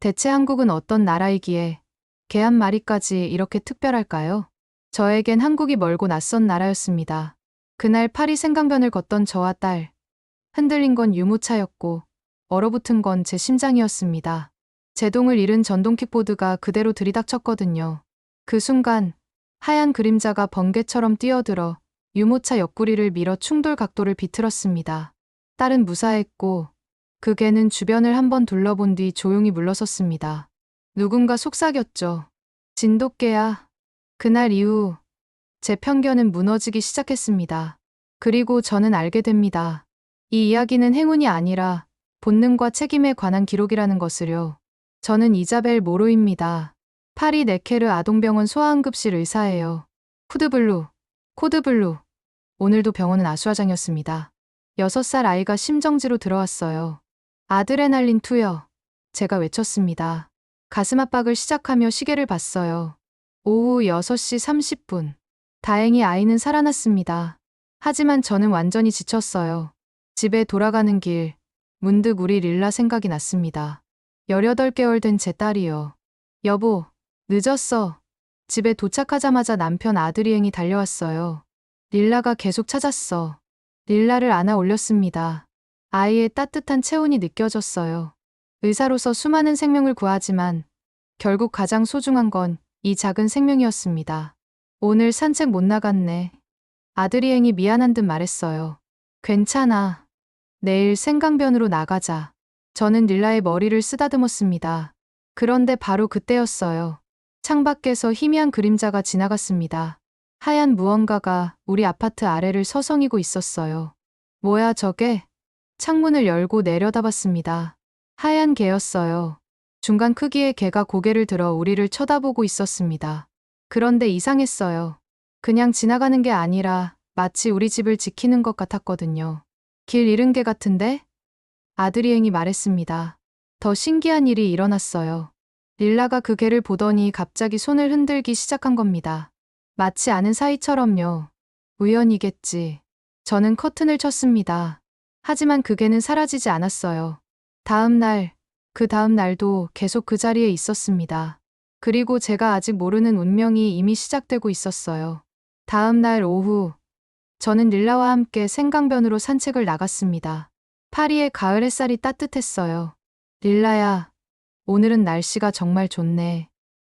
대체 한국은 어떤 나라이기에 개 한 마리까지 이렇게 특별할까요? 저에겐 한국이 멀고 낯선 나라였습니다. 그날 파리 생강변을 걷던 저와 딸. 흔들린 건 유모차였고 얼어붙은 건 제 심장이었습니다. 제동을 잃은 전동 킥보드가 그대로 들이닥쳤거든요. 그 순간 하얀 그림자가 번개처럼 뛰어들어 유모차 옆구리를 밀어 충돌 각도를 비틀었습니다. 딸은 무사했고 그 개는 주변을 한번 둘러본 뒤 조용히 물러섰습니다. 누군가 속삭였죠. 진돗개야. 그날 이후 제 편견은 무너지기 시작했습니다. 그리고 저는 알게 됩니다. 이 이야기는 행운이 아니라 본능과 책임에 관한 기록이라는 것을요. 저는 이자벨 모로입니다. 파리 네케르 아동병원 소아응급실 의사예요. 코드블루. 오늘도 병원은 아수라장이었습니다. 6살 아이가 심정지로 들어왔어요. 아드레날린 투여. 제가 외쳤습니다. 가슴 압박을 시작하며 시계를 봤어요. 오후 6시 30분. 다행히 아이는 살아났습니다. 하지만 저는 완전히 지쳤어요. 집에 돌아가는 길, 문득 우리 릴라 생각이 났습니다. 18개월 된 제 딸이요. 여보, 늦었어. 집에 도착하자마자 남편 아드리앵이 달려왔어요. 릴라가 계속 찾았어. 릴라를 안아 올렸습니다. 아이의 따뜻한 체온이 느껴졌어요. 의사로서 수많은 생명을 구하지만 결국 가장 소중한 건 이 작은 생명이었습니다. 오늘 산책 못 나갔네. 아드리앵이 미안한 듯 말했어요. 괜찮아. 내일 생강변으로 나가자. 저는 릴라의 머리를 쓰다듬었습니다. 그런데 바로 그때였어요. 창밖에서 희미한 그림자가 지나갔습니다. 하얀 무언가가 우리 아파트 아래를 서성이고 있었어요. 뭐야 저게? 창문을 열고 내려다봤습니다. 하얀 개였어요. 중간 크기의 개가 고개를 들어 우리를 쳐다보고 있었습니다. 그런데 이상했어요. 그냥 지나가는 게 아니라 마치 우리 집을 지키는 것 같았거든요. 길 잃은 개 같은데? 아드리앵이 말했습니다. 더 신기한 일이 일어났어요. 릴라가 그 개를 보더니 갑자기 손을 흔들기 시작한 겁니다. 마치 아는 사이처럼요. 우연이겠지. 저는 커튼을 쳤습니다. 하지만 그 개는 사라지지 않았어요. 그 다음 날도 계속 그 자리에 있었습니다. 그리고 제가 아직 모르는 운명이 이미 시작되고 있었어요. 다음 날 오후, 저는 릴라와 함께 생강변으로 산책을 나갔습니다. 파리의 가을 햇살이 따뜻했어요. 릴라야, 오늘은 날씨가 정말 좋네.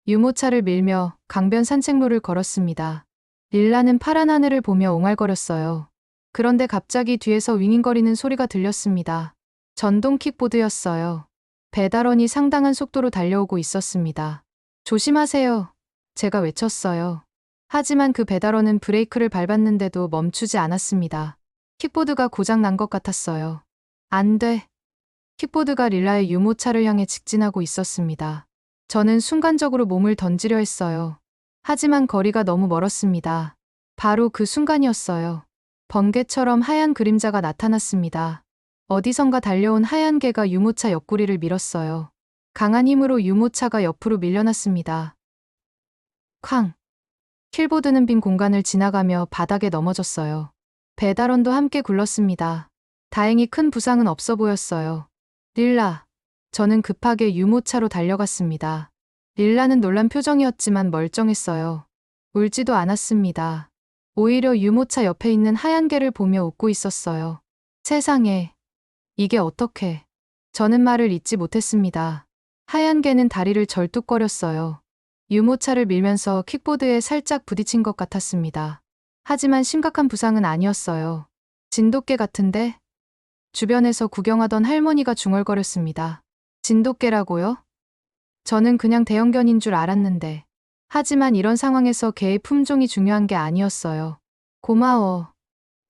유모차를 밀며 강변 산책로를 걸었습니다. 릴라는 파란 하늘을 보며 옹알거렸어요. 그런데 갑자기 뒤에서 윙윙거리는 소리가 들렸습니다. 전동 킥보드였어요. 배달원이 상당한 속도로 달려오고 있었습니다. 조심하세요. 제가 외쳤어요. 하지만 그 배달원은 브레이크를 밟았는데도 멈추지 않았습니다. 킥보드가 고장 난 것 같았어요. 안 돼. 킥보드가 릴라의 유모차를 향해 직진하고 있었습니다. 저는 순간적으로 몸을 던지려 했어요. 하지만 거리가 너무 멀었습니다. 바로 그 순간이었어요. 번개처럼 하얀 그림자가 나타났습니다. 어디선가 달려온 하얀 개가 유모차 옆구리를 밀었어요. 강한 힘으로 유모차가 옆으로 밀려났습니다. 쾅! 킬보드는 빈 공간을 지나가며 바닥에 넘어졌어요. 배달원도 함께 굴렀습니다. 다행히 큰 부상은 없어 보였어요. 릴라. 저는 급하게 유모차로 달려갔습니다. 릴라는 놀란 표정이었지만 멀쩡했어요. 울지도 않았습니다. 오히려 유모차 옆에 있는 하얀 개를 보며 웃고 있었어요. 세상에. 이게 어떻게. 저는 말을 잇지 못했습니다. 하얀 개는 다리를 절뚝거렸어요. 유모차를 밀면서 킥보드에 살짝 부딪힌 것 같았습니다. 하지만 심각한 부상은 아니었어요. 진돗개 같은데? 주변에서 구경하던 할머니가 중얼거렸습니다. 진돗개라고요? 저는 그냥 대형견인 줄 알았는데. 하지만 이런 상황에서 개의 품종이 중요한 게 아니었어요. 고마워.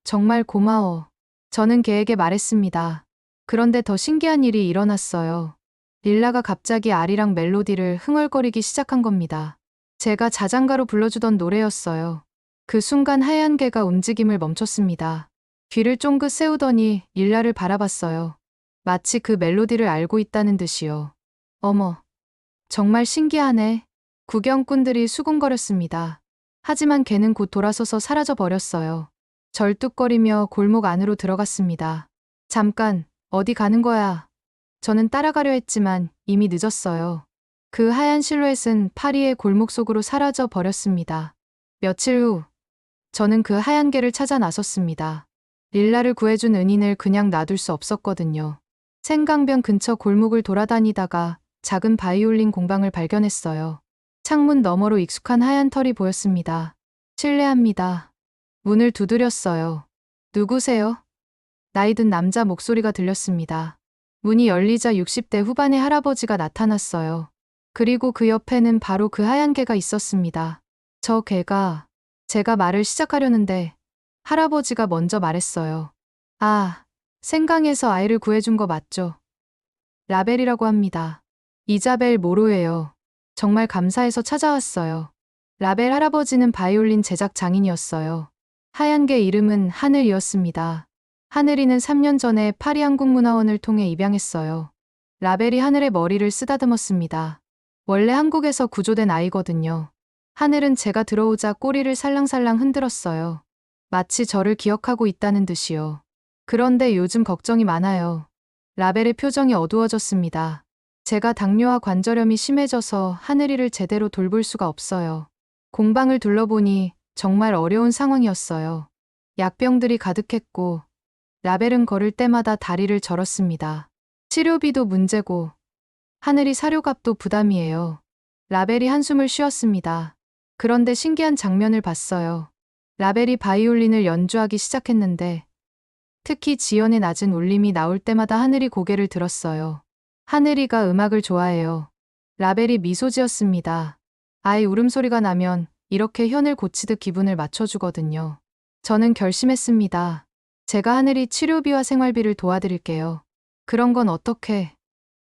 정말 고마워. 저는 개에게 말했습니다. 그런데 더 신기한 일이 일어났어요. 릴라가 갑자기 아리랑 멜로디를 흥얼거리기 시작한 겁니다. 제가 자장가로 불러주던 노래였어요. 그 순간 하얀 개가 움직임을 멈췄습니다. 귀를 쫑긋 세우더니 릴라를 바라봤어요. 마치 그 멜로디를 알고 있다는 듯이요. 어머, 정말 신기하네. 구경꾼들이 수군거렸습니다. 하지만 개는 곧 돌아서서 사라져 버렸어요. 절뚝거리며 골목 안으로 들어갔습니다. 잠깐, 어디 가는 거야? 저는 따라가려 했지만 이미 늦었어요. 그 하얀 실루엣은 파리의 골목 속으로 사라져 버렸습니다. 며칠 후, 저는 그 하얀 개를 찾아 나섰습니다. 릴라를 구해준 은인을 그냥 놔둘 수 없었거든요. 생강변 근처 골목을 돌아다니다가 작은 바이올린 공방을 발견했어요. 창문 너머로 익숙한 하얀 털이 보였습니다. 실례합니다. 문을 두드렸어요. 누구세요? 나이든 남자 목소리가 들렸습니다. 문이 열리자 60대 후반의 할아버지가 나타났어요. 그리고 그 옆에는 바로 그 하얀 개가 있었습니다. 저 개가, 제가 말을 시작하려는데 할아버지가 먼저 말했어요. 아, 생강에서 아이를 구해준 거 맞죠? 라벨이라고 합니다. 이자벨 모로예요. 정말 감사해서 찾아왔어요. 라벨 할아버지는 바이올린 제작 장인이었어요. 하얀 개 이름은 하늘이었습니다. 하늘이는 3년 전에 파리 한국문화원을 통해 입양했어요. 라벨이 하늘의 머리를 쓰다듬었습니다. 원래 한국에서 구조된 아이거든요. 하늘은 제가 들어오자 꼬리를 살랑살랑 흔들었어요. 마치 저를 기억하고 있다는 듯이요. 그런데 요즘 걱정이 많아요. 라벨의 표정이 어두워졌습니다. 제가 당뇨와 관절염이 심해져서 하늘이를 제대로 돌볼 수가 없어요. 공방을 둘러보니 정말 어려운 상황이었어요. 약병들이 가득했고 라벨은 걸을 때마다 다리를 저렸습니다. 치료비도 문제고 하늘이 사료값도 부담이에요. 라벨이 한숨을 쉬었습니다. 그런데 신기한 장면을 봤어요. 라벨이 바이올린을 연주하기 시작했는데 특히 지연의 낮은 울림이 나올 때마다 하늘이 고개를 들었어요. 하늘이가 음악을 좋아해요. 라벨이 미소 지었습니다. 아이 울음소리가 나면 이렇게 현을 고치듯 기분을 맞춰주거든요. 저는 결심했습니다. 제가 하늘이 치료비와 생활비를 도와드릴게요. 그런 건 어떻게?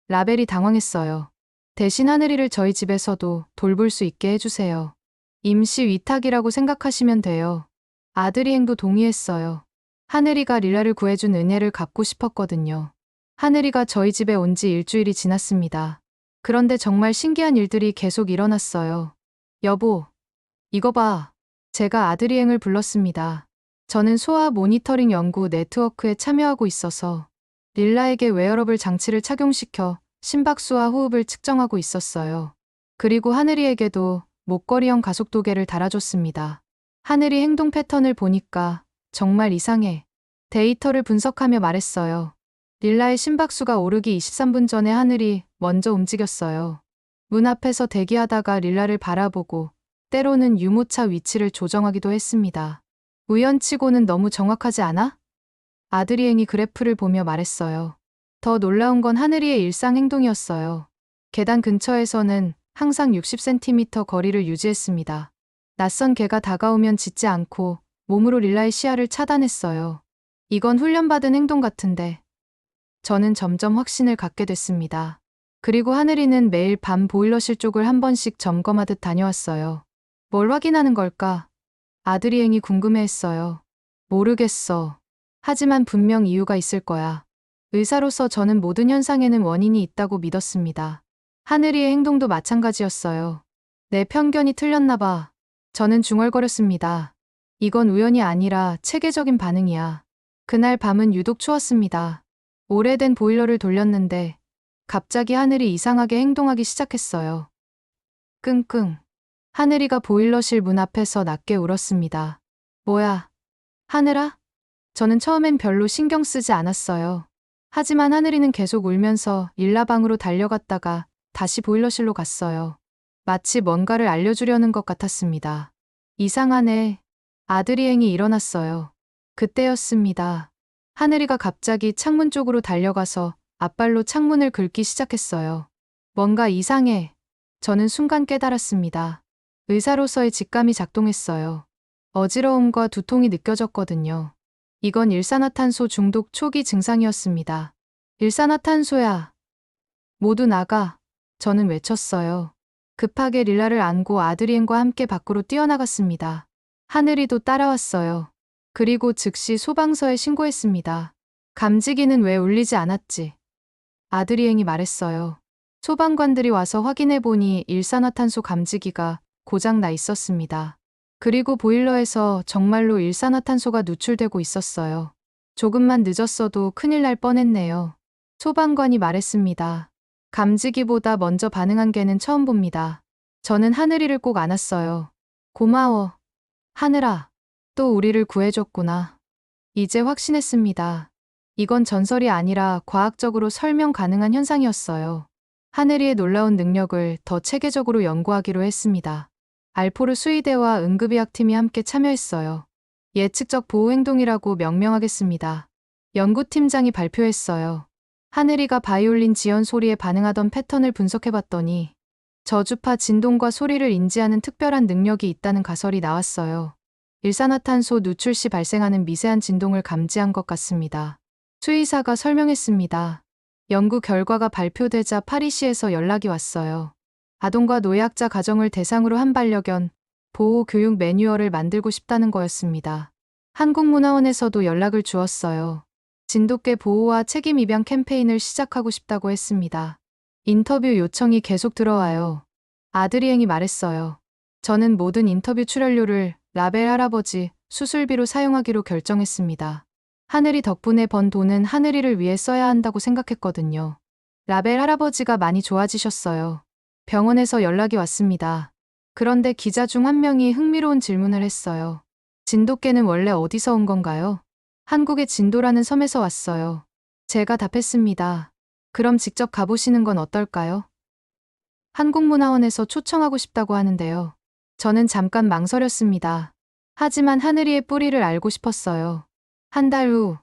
라벨이 당황했어요. 대신 하늘이를 저희 집에서도 돌볼 수 있게 해주세요. 임시 위탁이라고 생각하시면 돼요. 아들이 행도 동의했어요. 하늘이가 릴라를 구해준 은혜를 갚고 싶었거든요. 하늘이가 저희 집에 온 지 일주일이 지났습니다. 그런데 정말 신기한 일들이 계속 일어났어요. 여보, 이거 봐. 제가 아들이 행을 불렀습니다. 저는 소아 모니터링 연구 네트워크에 참여하고 있어서 릴라에게 웨어러블 장치를 착용시켜 심박수와 호흡을 측정하고 있었어요. 그리고 하늘이에게도 목걸이형 가속도계를 달아줬습니다. 하늘이 행동 패턴을 보니까 정말 이상해. 데이터를 분석하며 말했어요. 릴라의 심박수가 오르기 23분 전에 하늘이 먼저 움직였어요. 문 앞에서 대기하다가 릴라를 바라보고 때로는 유모차 위치를 조정하기도 했습니다. 우연치고는 너무 정확하지 않아? 아들이 행이 그래프를 보며 말했어요. 더 놀라운 건 하늘이의 일상 행동이었어요. 계단 근처에서는 항상 60cm 거리를 유지했습니다. 낯선 개가 다가오면 짖지 않고 몸으로 릴라의 시야를 차단했어요. 이건 훈련받은 행동 같은데. 저는 점점 확신을 갖게 됐습니다. 그리고 하늘이는 매일 밤 보일러실 쪽을 한 번씩 점검하듯 다녀왔어요. 뭘 확인하는 걸까? 아들이 행이 궁금해했어요. 모르겠어. 하지만 분명 이유가 있을 거야. 의사로서 저는 모든 현상에는 원인이 있다고 믿었습니다. 하늘이의 행동도 마찬가지였어요. 내 편견이 틀렸나 봐. 저는 중얼거렸습니다. 이건 우연이 아니라 체계적인 반응이야. 그날 밤은 유독 추웠습니다. 오래된 보일러를 돌렸는데 갑자기 하늘이 이상하게 행동하기 시작했어요. 끙끙. 하늘이가 보일러실 문 앞에서 낮게 울었습니다. 뭐야? 하늘아? 저는 처음엔 별로 신경 쓰지 않았어요. 하지만 하늘이는 계속 울면서 일라방으로 달려갔다가 다시 보일러실로 갔어요. 마치 뭔가를 알려주려는 것 같았습니다. 이상하네. 아들이 행이 일어났어요. 그때였습니다. 하늘이가 갑자기 창문 쪽으로 달려가서 앞발로 창문을 긁기 시작했어요. 뭔가 이상해. 저는 순간 깨달았습니다. 의사로서의 직감이 작동했어요. 어지러움과 두통이 느껴졌거든요. 이건 일산화탄소 중독 초기 증상이었습니다. 일산화탄소야. 모두 나가. 저는 외쳤어요. 급하게 릴라를 안고 아드리엔과 함께 밖으로 뛰어나갔습니다. 하늘이도 따라왔어요. 그리고 즉시 소방서에 신고했습니다. 감지기는 왜 울리지 않았지? 아드리엔이 말했어요. 소방관들이 와서 확인해보니 일산화탄소 감지기가 고장 나 있었습니다. 그리고 보일러에서 정말로 일산화탄소가 누출되고 있었어요. 조금만 늦었어도 큰일 날 뻔했네요. 소방관이 말했습니다. 감지기보다 먼저 반응한 개는 처음 봅니다. 저는 하늘이를 꼭 안았어요. 고마워. 하늘아. 또 우리를 구해줬구나. 이제 확신했습니다. 이건 전설이 아니라 과학적으로 설명 가능한 현상이었어요. 하늘이의 놀라운 능력을 더 체계적으로 연구하기로 했습니다. 알포르 수의대와 응급의학팀이 함께 참여했어요. 예측적 보호행동이라고 명명하겠습니다. 연구팀장이 발표했어요. 하늘이가 바이올린 지연 소리에 반응하던 패턴을 분석해봤더니 저주파 진동과 소리를 인지하는 특별한 능력이 있다는 가설이 나왔어요. 일산화탄소 누출 시 발생하는 미세한 진동을 감지한 것 같습니다. 수의사가 설명했습니다. 연구 결과가 발표되자 파리시에서 연락이 왔어요. 아동과 노약자 가정을 대상으로 한 반려견 보호 교육 매뉴얼을 만들고 싶다는 거였습니다. 한국문화원에서도 연락을 주었어요. 진돗개 보호와 책임 입양 캠페인을 시작하고 싶다고 했습니다. 인터뷰 요청이 계속 들어와요. 아드리앵이 말했어요. 저는 모든 인터뷰 출연료를 라벨 할아버지 수술비로 사용하기로 결정했습니다. 하늘이 덕분에 번 돈은 하늘이를 위해 써야 한다고 생각했거든요. 라벨 할아버지가 많이 좋아지셨어요. 병원에서 연락이 왔습니다. 그런데 기자 중 한 명이 흥미로운 질문을 했어요. 진돗개는 원래 어디서 온 건가요? 한국의 진도라는 섬에서 왔어요. 제가 답했습니다. 그럼 직접 가보시는 건 어떨까요? 한국문화원에서 초청하고 싶다고 하는데요. 저는 잠깐 망설였습니다. 하지만 하늘이의 뿌리를 알고 싶었어요. 한 달 후,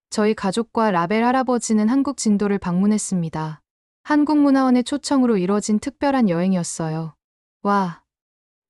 저희 가족과 라벨 할아버지는 한국 진도를 방문했습니다. 한국문화원의 초청으로 이뤄진 특별한 여행이었어요. 와,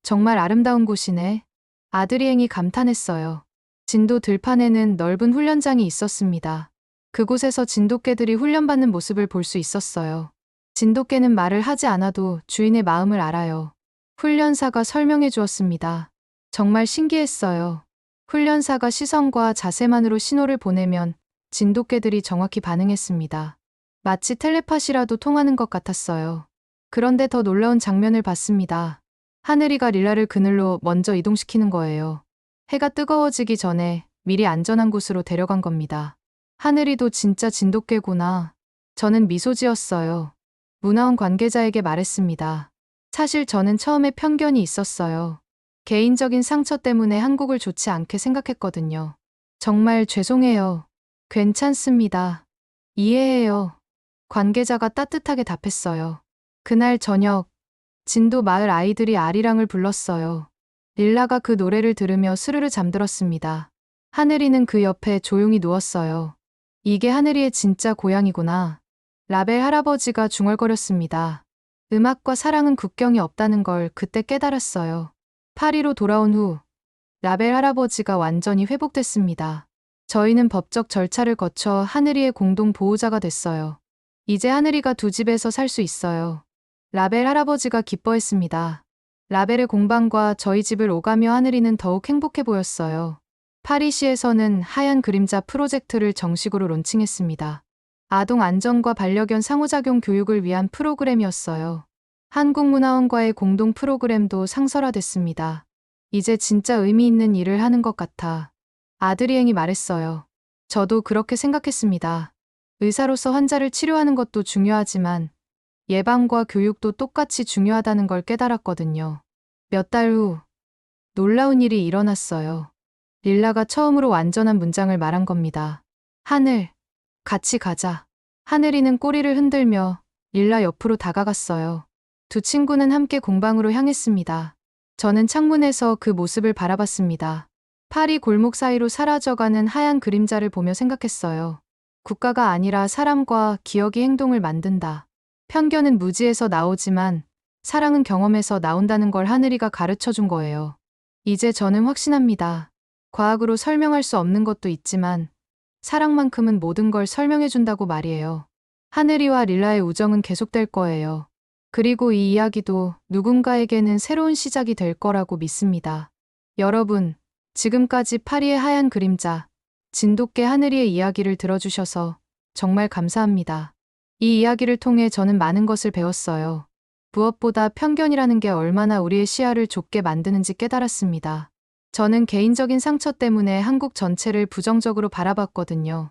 정말 아름다운 곳이네. 아드리앵이 감탄했어요. 진도 들판에는 넓은 훈련장이 있었습니다. 그곳에서 진돗개들이 훈련받는 모습을 볼 수 있었어요. 진돗개는 말을 하지 않아도 주인의 마음을 알아요. 훈련사가 설명해 주었습니다. 정말 신기했어요. 훈련사가 시선과 자세만으로 신호를 보내면 진돗개들이 정확히 반응했습니다. 마치 텔레파시라도 통하는 것 같았어요. 그런데 더 놀라운 장면을 봤습니다. 하늘이가 릴라를 그늘로 먼저 이동시키는 거예요. 해가 뜨거워지기 전에 미리 안전한 곳으로 데려간 겁니다. 하늘이도 진짜 진돗개구나. 저는 미소 지었어요. 문화원 관계자에게 말했습니다. 사실 저는 처음에 편견이 있었어요. 개인적인 상처 때문에 한국을 좋지 않게 생각했거든요. 정말 죄송해요. 괜찮습니다. 이해해요. 관계자가 따뜻하게 답했어요. 그날 저녁, 진도 마을 아이들이 아리랑을 불렀어요. 릴라가 그 노래를 들으며 스르르 잠들었습니다. 하늘이는 그 옆에 조용히 누웠어요. 이게 하늘이의 진짜 고향이구나. 라벨 할아버지가 중얼거렸습니다. 음악과 사랑은 국경이 없다는 걸 그때 깨달았어요. 파리로 돌아온 후 라벨 할아버지가 완전히 회복됐습니다. 저희는 법적 절차를 거쳐 하늘이의 공동 보호자가 됐어요. 이제 하늘이가 두 집에서 살 수 있어요. 라벨 할아버지가 기뻐했습니다. 라벨의 공방과 저희 집을 오가며 하늘이는 더욱 행복해 보였어요. 파리시에서는 하얀 그림자 프로젝트를 정식으로 론칭했습니다. 아동 안전과 반려견 상호작용 교육을 위한 프로그램이었어요. 한국문화원과의 공동 프로그램도 상설화됐습니다. 이제 진짜 의미 있는 일을 하는 것 같아. 아드리앵이 말했어요. 저도 그렇게 생각했습니다. 의사로서 환자를 치료하는 것도 중요하지만 예방과 교육도 똑같이 중요하다는 걸 깨달았거든요. 몇 달 후, 놀라운 일이 일어났어요. 릴라가 처음으로 완전한 문장을 말한 겁니다. 하늘, 같이 가자. 하늘이는 꼬리를 흔들며 릴라 옆으로 다가갔어요. 두 친구는 함께 공방으로 향했습니다. 저는 창문에서 그 모습을 바라봤습니다. 파리 골목 사이로 사라져가는 하얀 그림자를 보며 생각했어요. 국가가 아니라 사람과 기억이 행동을 만든다. 편견은 무지에서 나오지만 사랑은 경험에서 나온다는 걸 하늘이가 가르쳐 준 거예요. 이제 저는 확신합니다. 과학으로 설명할 수 없는 것도 있지만 사랑만큼은 모든 걸 설명해 준다고 말이에요. 하늘이와 릴라의 우정은 계속될 거예요. 그리고 이 이야기도 누군가에게는 새로운 시작이 될 거라고 믿습니다. 여러분, 지금까지 파리의 하얀 그림자, 진돗개 하늘이의 이야기를 들어주셔서 정말 감사합니다. 이 이야기를 통해 저는 많은 것을 배웠어요. 무엇보다 편견이라는 게 얼마나 우리의 시야를 좁게 만드는지 깨달았습니다. 저는 개인적인 상처 때문에 한국 전체를 부정적으로 바라봤거든요.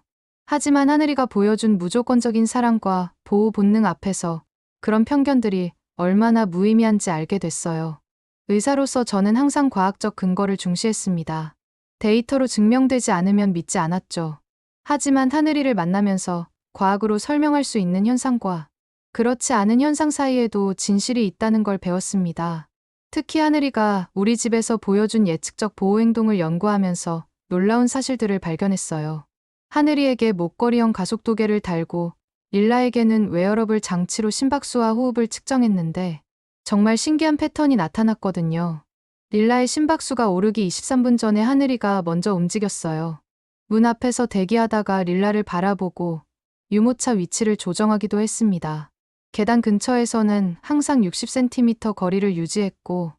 하지만 하늘이가 보여준 무조건적인 사랑과 보호 본능 앞에서 그런 편견들이 얼마나 무의미한지 알게 됐어요. 의사로서 저는 항상 과학적 근거를 중시했습니다. 데이터로 증명되지 않으면 믿지 않았죠. 하지만 하늘이를 만나면서 과학으로 설명할 수 있는 현상과 그렇지 않은 현상 사이에도 진실이 있다는 걸 배웠습니다. 특히 하늘이가 우리 집에서 보여준 예측적 보호 행동을 연구하면서 놀라운 사실들을 발견했어요. 하늘이에게 목걸이형 가속도계를 달고 릴라에게는 웨어러블 장치로 심박수와 호흡을 측정했는데 정말 신기한 패턴이 나타났거든요. 릴라의 심박수가 오르기 23분 전에 하늘이가 먼저 움직였어요. 문 앞에서 대기하다가 릴라를 바라보고 유모차 위치를 조정하기도 했습니다. 계단 근처에서는 항상 60cm 거리를 유지했고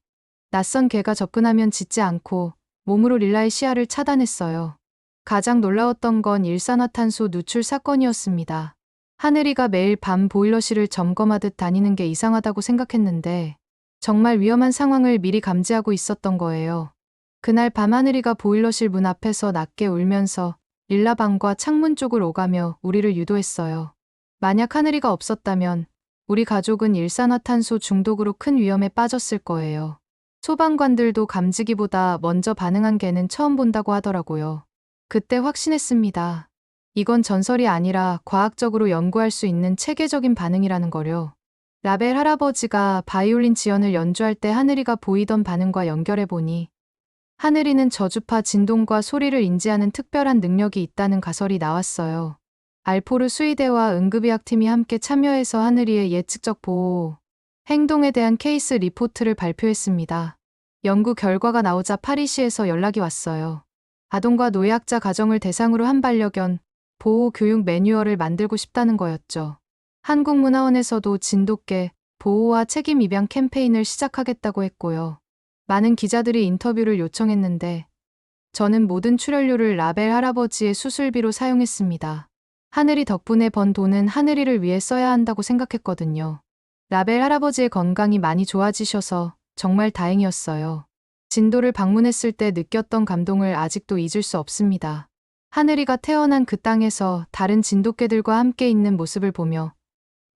낯선 개가 접근하면 짖지 않고 몸으로 릴라의 시야를 차단했어요. 가장 놀라웠던 건 일산화탄소 누출 사건이었습니다. 하늘이가 매일 밤 보일러실을 점검하듯 다니는 게 이상하다고 생각했는데 정말 위험한 상황을 미리 감지하고 있었던 거예요. 그날 밤 하늘이가 보일러실 문 앞에서 낮게 울면서 릴라 방과 창문 쪽을 오가며 우리를 유도했어요. 만약 하늘이가 없었다면 우리 가족은 일산화탄소 중독으로 큰 위험에 빠졌을 거예요. 소방관들도 감지기보다 먼저 반응한 개는 처음 본다고 하더라고요. 그때 확신했습니다. 이건 전설이 아니라 과학적으로 연구할 수 있는 체계적인 반응이라는 거요. 라벨 할아버지가 바이올린 지연을 연주할 때 하늘이가 보이던 반응과 연결해보니 하늘이는 저주파 진동과 소리를 인지하는 특별한 능력이 있다는 가설이 나왔어요. 알포르 수의대와 응급의학팀이 함께 참여해서 하늘이의 예측적 보호 행동에 대한 케이스 리포트를 발표했습니다. 연구 결과가 나오자 파리시에서 연락이 왔어요. 아동과 노약자 가정을 대상으로 한 반려견 보호 교육 매뉴얼을 만들고 싶다는 거였죠. 한국문화원에서도 진돗개 보호와 책임 입양 캠페인을 시작하겠다고 했고요. 많은 기자들이 인터뷰를 요청했는데 저는 모든 출연료를 라벨 할아버지의 수술비로 사용했습니다. 하늘이 덕분에 번 돈은 하늘이를 위해 써야 한다고 생각했거든요. 라벨 할아버지의 건강이 많이 좋아지셔서 정말 다행이었어요. 진도를 방문했을 때 느꼈던 감동을 아직도 잊을 수 없습니다. 하늘이가 태어난 그 땅에서 다른 진돗개들과 함께 있는 모습을 보며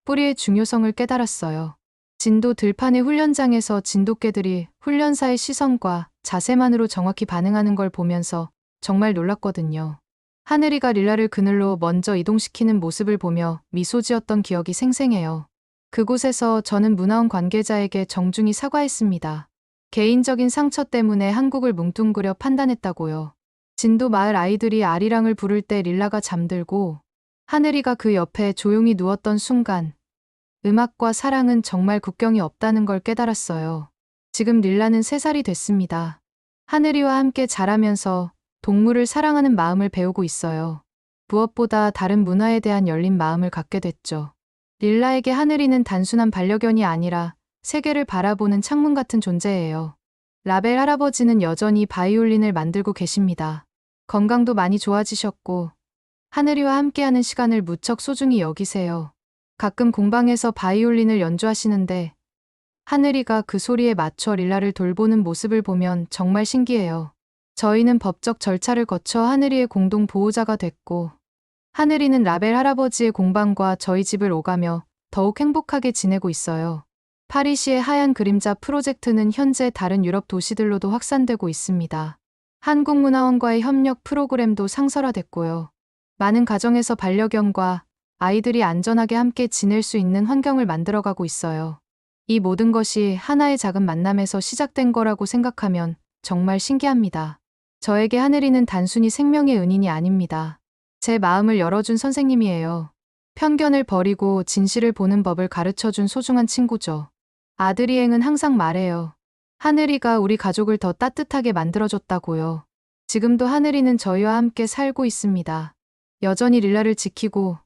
뿌리의 중요성을 깨달았어요. 진도 들판의 훈련장에서 진돗개들이 훈련사의 시선과 자세만으로 정확히 반응하는 걸 보면서 정말 놀랐거든요. 하늘이가 릴라를 그늘로 먼저 이동시키는 모습을 보며 미소 지었던 기억이 생생해요. 그곳에서 저는 문화원 관계자에게 정중히 사과했습니다. 개인적인 상처 때문에 한국을 뭉뚱그려 판단했다고요. 진도 마을 아이들이 아리랑을 부를 때 릴라가 잠들고 하늘이가 그 옆에 조용히 누웠던 순간 음악과 사랑은 정말 국경이 없다는 걸 깨달았어요. 지금 릴라는 3살이 됐습니다. 하늘이와 함께 자라면서 동물을 사랑하는 마음을 배우고 있어요. 무엇보다 다른 문화에 대한 열린 마음을 갖게 됐죠. 릴라에게 하늘이는 단순한 반려견이 아니라 세계를 바라보는 창문 같은 존재예요. 라벨 할아버지는 여전히 바이올린을 만들고 계십니다. 건강도 많이 좋아지셨고 하늘이와 함께하는 시간을 무척 소중히 여기세요. 가끔 공방에서 바이올린을 연주하시는데 하늘이가 그 소리에 맞춰 릴라를 돌보는 모습을 보면 정말 신기해요. 저희는 법적 절차를 거쳐 하늘이의 공동 보호자가 됐고 하늘이는 라벨 할아버지의 공방과 저희 집을 오가며 더욱 행복하게 지내고 있어요. 파리시의 하얀 그림자 프로젝트는 현재 다른 유럽 도시들로도 확산되고 있습니다. 한국문화원과의 협력 프로그램도 상설화됐고요. 많은 가정에서 반려견과 아이들이 안전하게 함께 지낼 수 있는 환경을 만들어가고 있어요. 이 모든 것이 하나의 작은 만남에서 시작된 거라고 생각하면 정말 신기합니다. 저에게 하늘이는 단순히 생명의 은인이 아닙니다. 제 마음을 열어준 선생님이에요. 편견을 버리고 진실을 보는 법을 가르쳐준 소중한 친구죠. 아들이행은 항상 말해요. 하늘이가 우리 가족을 더 따뜻하게 만들어줬다고요. 지금도 하늘이는 저희와 함께 살고 있습니다. 여전히 릴라를 지키고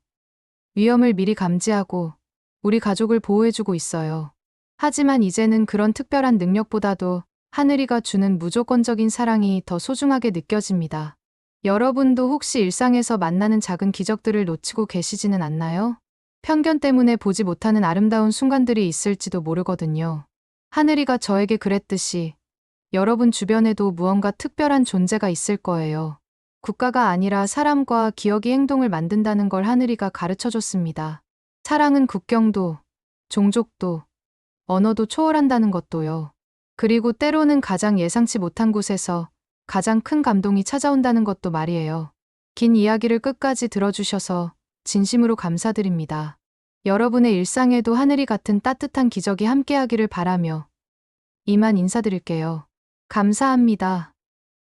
위험을 미리 감지하고 우리 가족을 보호해주고 있어요. 하지만 이제는 그런 특별한 능력보다도 하늘이가 주는 무조건적인 사랑이 더 소중하게 느껴집니다. 여러분도 혹시 일상에서 만나는 작은 기적들을 놓치고 계시지는 않나요? 편견 때문에 보지 못하는 아름다운 순간들이 있을지도 모르거든요. 하늘이가 저에게 그랬듯이 여러분 주변에도 무언가 특별한 존재가 있을 거예요. 국가가 아니라 사람과 기억이 행동을 만든다는 걸 하늘이가 가르쳐 줬습니다. 사랑은 국경도, 종족도, 언어도 초월한다는 것도요. 그리고 때로는 가장 예상치 못한 곳에서 가장 큰 감동이 찾아온다는 것도 말이에요. 긴 이야기를 끝까지 들어주셔서 진심으로 감사드립니다. 여러분의 일상에도 하늘이 같은 따뜻한 기적이 함께하기를 바라며 이만 인사드릴게요. 감사합니다.